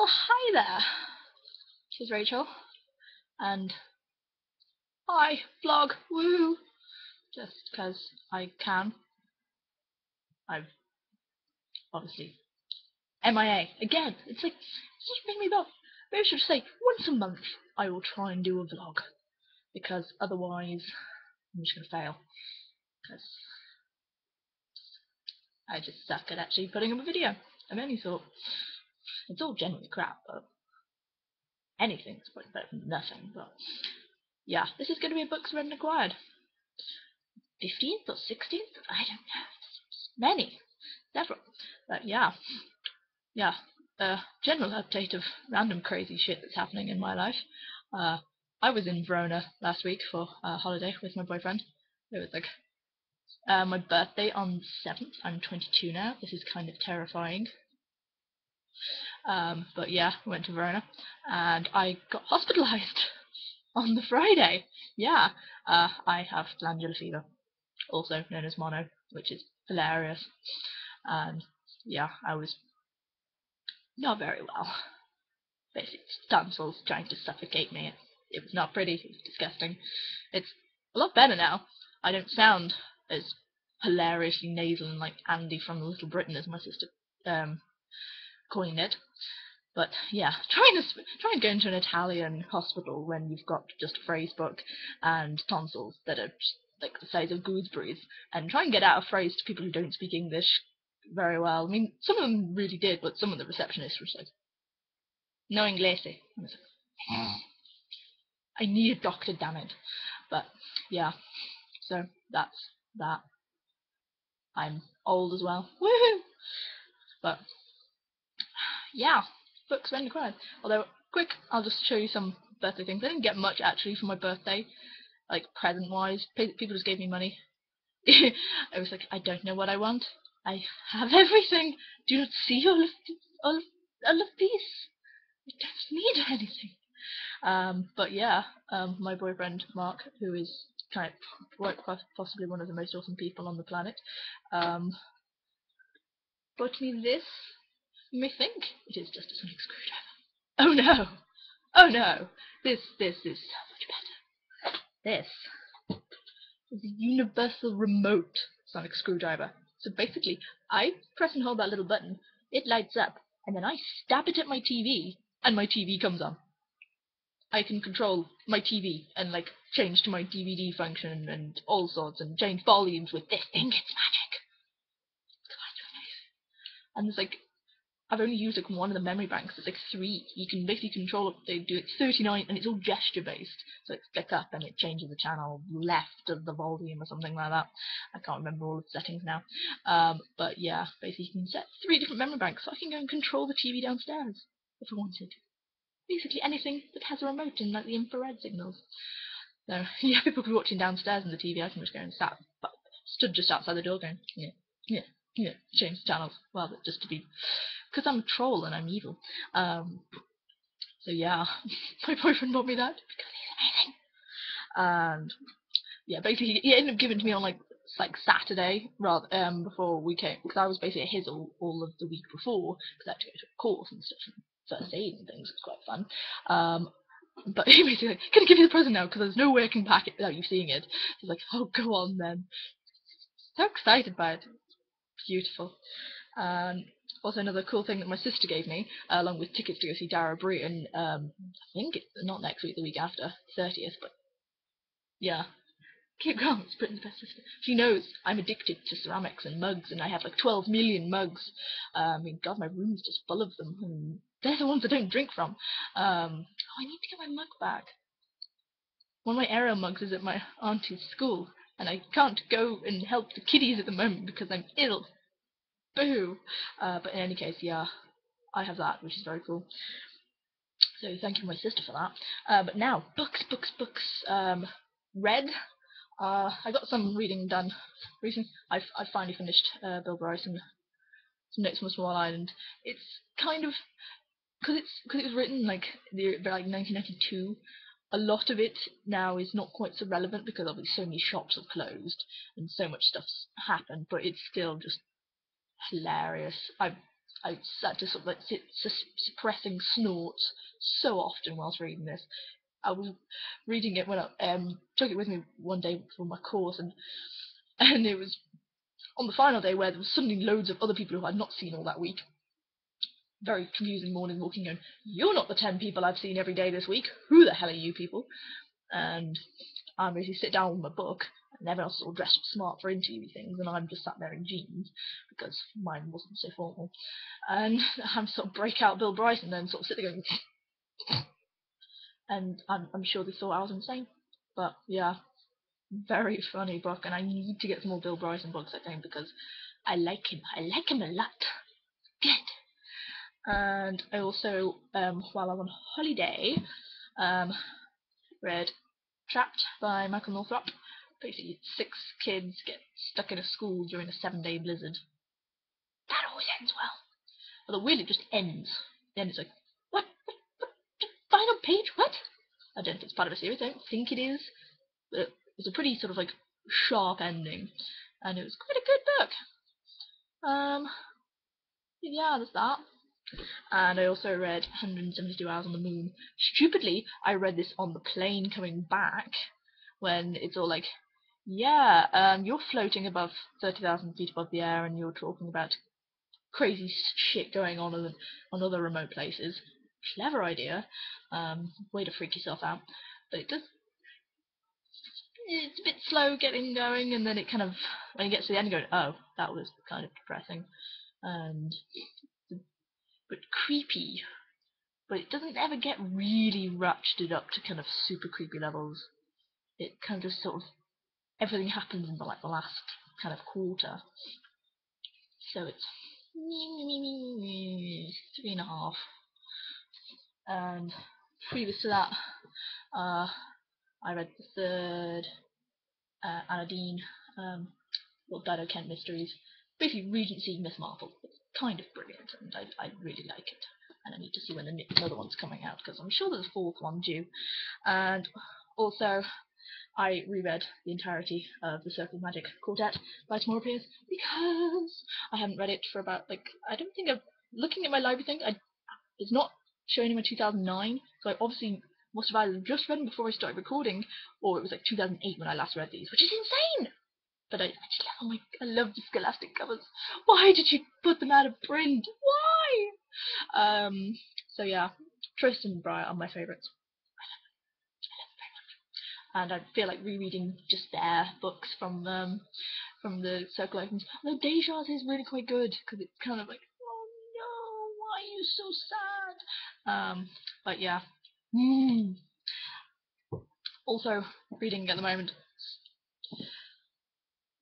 Hi there. This is Rachel, and hi, vlog, woo! Just because I can. I've obviously MIA again. It's just making me laugh. Maybe I should say once a month I will try and do a vlog, because otherwise I'm just gonna fail. Because I just suck at actually putting up a video of any sort. It's all generally crap, but anything's probably better than nothing. But yeah, this is going to be a books read and acquired. 15th or 16th? I don't know. Many. Several. But yeah. General update of random crazy shit that's happening in my life. I was in Verona last week for a holiday with my boyfriend. It was my birthday on the 7th. I'm 22 now. This is kind of terrifying. But yeah, we went to Verona and I got hospitalized on the Friday. Yeah, I have glandular fever, also known as mono, which is hilarious. And yeah, I was not very well. Basically, tonsils trying to suffocate me. It was not pretty. It was disgusting. It's a lot better now. I don't sound as hilariously nasal and like Andy from Little Britain as my sister coined it. But yeah, trying to go into an Italian hospital when you've got just a phrase book and tonsils that are like the size of gooseberries, and try and get out a phrase to people who don't speak English very well. I mean, some of them really did, but some of the receptionists were like, "No inglese." I need a doctor, damn it. But yeah, so that's that. I'm old as well. Woohoo! But yeah, books when cried. Although, quick, I'll just show you some birthday things. I didn't get much actually for my birthday, like present wise. People just gave me money. I was like, I don't know what I want. I have everything. Do you not see all of these? I don't need anything. But yeah, my boyfriend Mark, who is kind of possibly one of the most awesome people on the planet, bought me this. You may think it is just a sonic screwdriver. Oh no! Oh no! This is so much better. This is a universal remote sonic screwdriver. So basically, I press and hold that little button, it lights up, and then I stab it at my TV, and my TV comes on. I can control my TV and like change to my DVD function and all sorts, and change volumes with this thing. It's magic. It's kind of amazing. And there's like, I've only used like one of the memory banks. There's like 3. You can basically control it. They do it 39, and it's all gesture based. So it's flick up and it changes the channel left of the volume or something like that. I can't remember all the settings now. But yeah, basically you can set 3 different memory banks, so I can go and control the TV downstairs if I wanted. Basically anything that has a remote in like the infrared signals. So yeah, people could be watching downstairs in the TV. I can just go and stood just outside the door going, yeah, change the channels. Well, just to be, because I'm a troll and I'm evil. So yeah, my boyfriend bought me that because he's amazing. And yeah, basically he ended up giving it to me on like Saturday rather before we came, because I was basically at his all of the week before because I had to go to a course and stuff and first aid and things. It's quite fun. But he basically like, can I give you the present now because there's no way I can pack it without you seeing it. He's like, oh, go on then. So excited by it. Beautiful. Also another cool thing that my sister gave me, along with tickets to go see Dara Breen, I think it's not next week, the week after, 30th, but yeah. Keep going, it's Britain's best sister. She knows I'm addicted to ceramics and mugs, and I have like 12 million mugs. I mean, God, my room's just full of them, and they're the ones I don't drink from. I need to get my mug back. One of my Ariel mugs is at my auntie's school, and I can't go and help the kiddies at the moment because I'm ill. Boo! But in any case, yeah, I have that, which is very cool. So thank you to my sister for that. But now, books. Read. I got some reading done recently. I finally finished Bill Bryce and Some Notes from a Small Island. It's kind of, because it was written like 1992. A lot of it now is not quite so relevant because obviously so many shops have closed and so much stuff's happened. But it's still just hilarious. I sat to sort of like suppressing snorts so often whilst reading this. I was reading it when I took it with me one day for my course, and it was on the final day where there was suddenly loads of other people who I'd not seen all that week. Very confusing morning, walking going, "You're not the 10 people I've seen every day this week. Who the hell are you people?" And I basically sit down with my book, and everyone else is all dressed smart for interview things, and I'm just sat there in jeans because mine wasn't so formal. And I'm sort of break out Bill Bryson, and then sort of sit there going, and I'm sure they thought I was insane. But yeah, very funny book, and I need to get some more Bill Bryson books, I think, because I like him. I like him a lot. Good. And I also, while I was on holiday, read Trapped by Michael Northrop. Basically, 6 kids get stuck in a school during a 7-day blizzard. That always ends well. Although weirdly it just ends. Then it's like, what? Final page? What? I don't think it's part of a series. I don't think it is. But it's a pretty sort of like sharp ending, and it was quite a good book. Yeah, there's that. And I also read 172 Hours on the Moon. Stupidly, I read this on the plane coming back, when it's all like, yeah, you're floating above 30,000 feet above the air, and you're talking about crazy shit going on other remote places. Clever idea. Way to freak yourself out. But it's a bit slow getting going, and then it kind of, when you get to the end, you go, oh, that was kind of depressing. And but creepy. But it doesn't ever get really ratcheted up to kind of super creepy levels. It kind of just sort of, everything happens in the last kind of quarter. So it's 3.5. And previous to that, I read the third Anna Dean, Dido Kent Mysteries. Basically Regency Miss Marple. It's kind of brilliant, and I really like it. And I need to see when another one's coming out, because I'm sure there's a 4th one due. And also, I reread the entirety of the Circle of Magic Quartet by Tomorrow Pierce, because I haven't read it for about, I don't think looking at my library thing, it's not showing in my 2009, so I obviously must have either just read them before I started recording, or it was 2008 when I last read these, which is insane! But I just love, I love the Scholastic covers. Why did you put them out of print? Why? So yeah, Tristan and Briar are my favourites. And I feel like rereading just their books from the Circle Opens. Although Deja's is really quite good, because it's kind of like, oh no, why are you so sad? But yeah. Also reading at the moment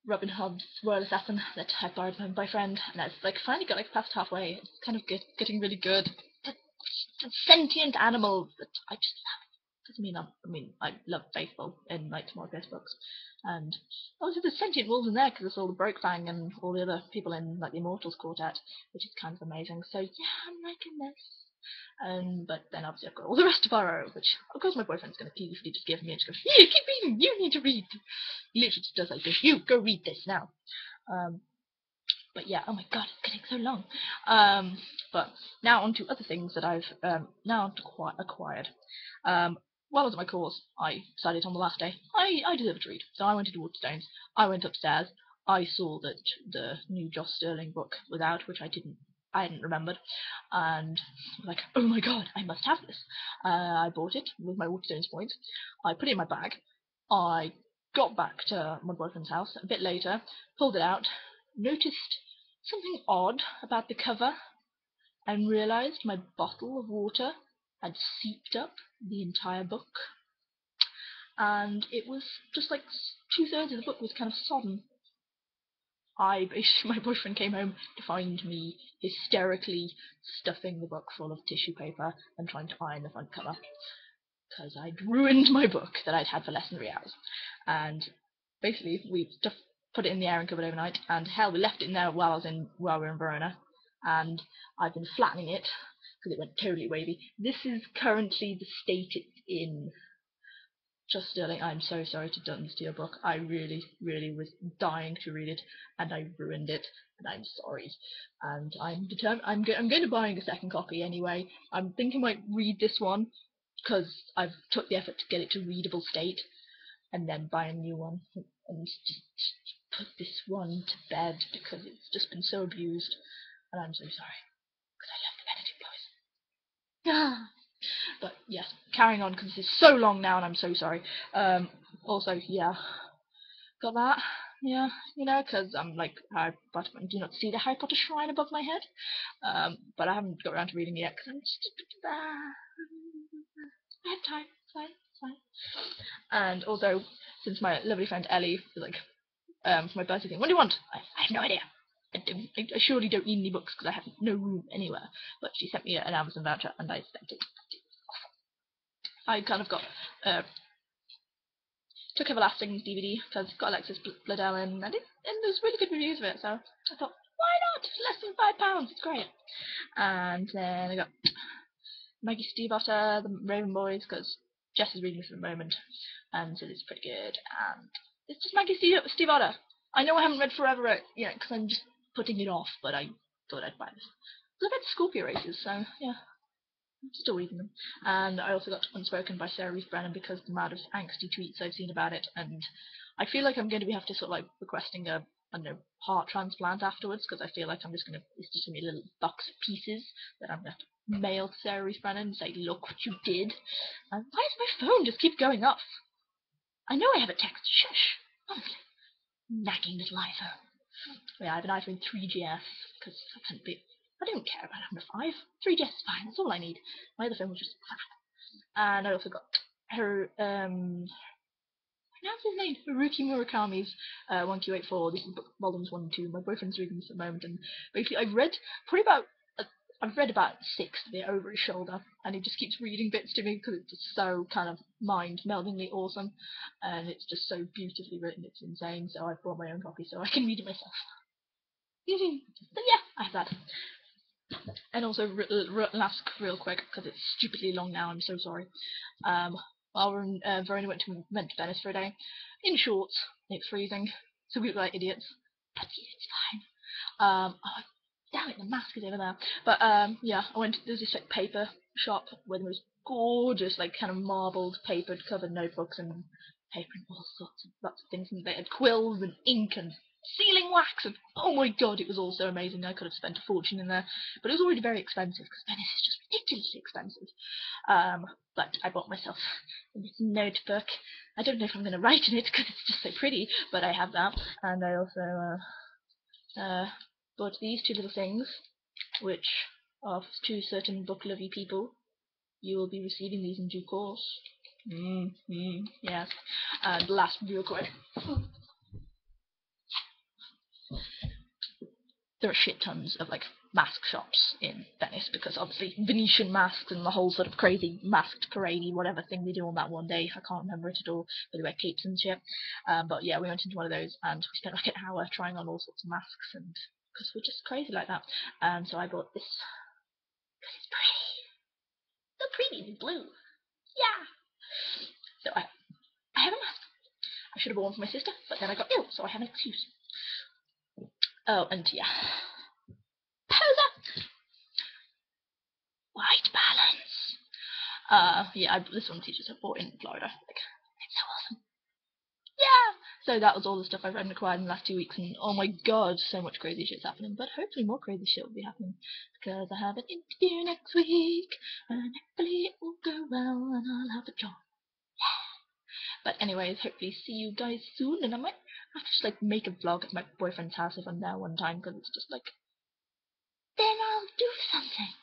Robin Hood's Royal Assassin that I borrowed from my boyfriend, and that's finally got past halfway. It's kind of getting really good. The sentient animals that I just love. I love baseball in Tomorrow Pierce books, and obviously there's sentient wolves in there because it's all the Brokefang and all the other people in the Immortals Quartet, which is kind of amazing. So yeah, I'm liking this. But then obviously I've got all the rest to borrow, which of course my boyfriend's going to peevishly just give me and just go, here, keep reading, you need to read. He literally just does this, you go read this now. But yeah, oh my god, it's getting so long. But now on to other things that I've now acquired. While I was at my course, I decided on the last day I deserve to read, so I went to Waterstones. I went upstairs. I saw that the new Joss Sterling book was out, which I hadn't remembered, and I was like, oh my god, I must have this. I bought it with my Waterstones points. I put it in my bag. I got back to my boyfriend's house a bit later, pulled it out, noticed something odd about the cover, and realised my bottle of water had seeped up the entire book, and it was just 2/3 of the book was kind of sodden. My boyfriend came home to find me hysterically stuffing the book full of tissue paper and trying to iron the front cover, because I'd ruined my book that I'd had for less than 3 hours. And basically we just put it in the airing cupboard overnight, and hell, we left it in there while we were in Verona, and I've been flattening it because it went totally wavy. This is currently the state it's in. Just Sterling, I'm so sorry to have done this to your book. I really, really was dying to read it, and I ruined it, and I'm sorry. And I'm determined. I'm going to buy a second copy anyway. I'm thinking I might read this one because I've took the effort to get it to readable state, and then buy a new one and just put this one to bed because it's just been so abused, and I'm so sorry because I love the Benedict boys. But yes, carrying on because this is so long now, and I'm so sorry. Also, yeah, got that. Yeah, because I'm like Harry Potter. I do not see the Harry Potter shrine above my head. But I haven't got around to reading it yet because I'm just. I have time. It's fine. It's fine. And also, since my lovely friend Ellie was like, for my birthday thing, what do you want? I have no idea. I surely don't need any books because I have no room anywhere. But she sent me an Amazon voucher and I spent it. I kind of got took Everlasting DVD because got Alexis Bledel in, and there's really good reviews of it. So I thought, why not? Less than £5. It's great. And then I got Maggie Stiefvater, the Raven Boys, because Jess is reading this at the moment, and so it's pretty good. And it's just Maggie Stiefvater. I know I haven't read Forever, because I'm just putting it off, but I thought I'd buy this. I've read Scorpio Races, so yeah. I'm still reading them. And I also got Unspoken by Sarah Ruth Brennan because the amount of angsty tweets I've seen about it, and I feel like I'm going to have to sort of like requesting a heart transplant afterwards because I feel like it's just going to be a little box of pieces that I'm going to have to mail to Sarah Ruth Brennan and say, look what you did. And why does my phone just keep going off? I know I have a text. Shush. Honestly. Nagging little iPhone. Yeah, I have an iPhone 3GS because I don't care about having a 5. 3GS is fine, that's all I need. My other phone was just crap. And I also got her, pronounce his name, Haruki Murakami's 1Q84. This is volumes 1 and 2. My boyfriend's reading this at the moment, and basically I've read about 6 of it over his shoulder, and he just keeps reading bits to me because it's just so kind of mind-meldingly awesome, and it's just so beautifully written, it's insane, so I've bought my own copy so I can read it myself. So yeah, I have that. And also, last real quick, because it's stupidly long now, I'm so sorry. While we're in, Verona went to Venice for a day, in shorts, it's freezing, so we look like idiots, but it's fine. Oh, damn it, the mask is over there. But yeah, there's this like paper shop with the most gorgeous, like kind of marbled, papered covered notebooks and paper and all sorts of lots of things, and they had quills and ink and sealing wax, and oh my god, it was all so amazing. I could have spent a fortune in there, but it was already very expensive because Venice is just ridiculously expensive. But I bought myself this notebook. I don't know if I'm going to write in it because it's just so pretty, but I have that. And I also bought these 2 little things, which are to certain book-lovey people. You will be receiving these in due course. Yes. And last, real quick. There are shit tons of like mask shops in Venice because obviously Venetian masks and the whole sort of crazy masked parade whatever thing they do on that one day. I can't remember it at all, but they wear capes and shit. But yeah, we went into one of those and we spent like an hour trying on all sorts of masks, and because we're just crazy like that. And so I bought this because it's pretty. So pretty, it's blue. Yeah. So I have a mask. I should have bought one for my sister, but then I got ill, so I have an excuse. Oh, and yeah. Poser! White balance. Yeah, this one teaches her bought in Florida. Like, it's so awesome. Yeah! So that was all the stuff I've read and acquired in the last 2 weeks, and oh my god, so much crazy shit's happening. But hopefully more crazy shit will be happening, because I have an interview next week, and hopefully it will go well, and I'll have a job. But anyways, hopefully see you guys soon, and I might have to just like make a vlog at my boyfriend's house if I'm there one time, because it's just like, then I'll do something.